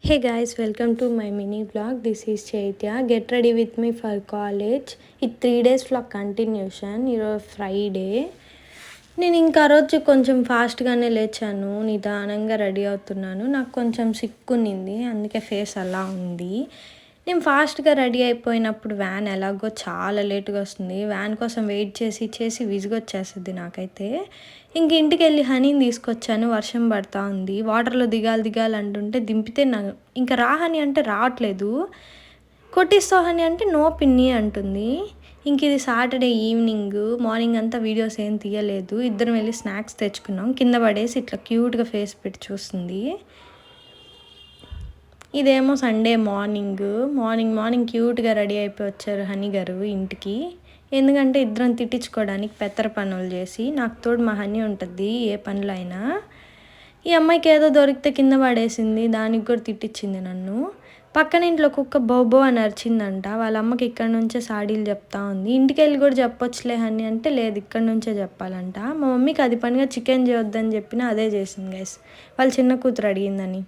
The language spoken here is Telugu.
Hey guys, welcome to my mini vlog. This is Chaitya. Get ready with me for college. It 3 days vlog continuation. ఈరోజు ఫ్రైడే. నేను ఇంకా రోజు కొంచెం ఫాస్ట్గానే లేచాను, నిదానంగా రెడీ అవుతున్నాను. నాకు కొంచెం సిక్కునింది, అందుకే ఫేస్ అలా ఉంది. నేను ఫాస్ట్గా రెడీ అయిపోయినప్పుడు వ్యాన్ ఎలాగో చాలా లేట్గా వస్తుంది. వ్యాన్ కోసం వెయిట్ చేసి చేసి విసుగొచ్చేస్తుంది నాకైతే. ఇంక ఇంటికి వెళ్ళి హనీని తీసుకొచ్చాను. వర్షం పడతా ఉంది, వాటర్లో దిగాలి అంటుంటే దింపితే ఇంకా రా హనీ అంటే రావట్లేదు. కొట్టిస్తావు హనీ అంటే నో పిన్ని అంటుంది. ఇంక ఇది సాటర్డే ఈవినింగ్, మార్నింగ్ అంతా వీడియోస్ ఏం తీయలేదు. ఇద్దరం వెళ్ళి స్నాక్స్ తెచ్చుకున్నాం. కింద పడేసి ఇట్లా క్యూట్గా ఫేస్ పెట్టి చూస్తుంది. ఇదేమో సండే మార్నింగ్ క్యూట్గా రెడీ అయిపోయి వచ్చారు హనీ గారు ఇంటికి. ఎందుకంటే ఇద్దరం తిట్టించుకోవడానికి పెత్తర పనులు చేసి, నాకు తోడు మా హనీ ఉంటుంది ఏ పనులు అయినా. ఈ అమ్మాయికి ఏదో దొరికితే కింద పడేసింది, దానికి కూడా తిట్టించింది నన్ను. పక్కన ఇంట్లో కుక్క బోబో అని అరిచిందంట. వాళ్ళ అమ్మకి ఇక్కడ నుంచే సాడీలు చెప్తా ఉంది. ఇంటికి వెళ్ళి కూడా చెప్పొచ్చులే హనీ అంటే లేదు, ఇక్కడ నుంచే చెప్పాలంట. మా మమ్మీకి అది పనిగా చికెన్ చేయొద్దని చెప్పినా అదే చేసింది గైస్, వాళ్ళ చిన్న కూతురు అడిగిందని.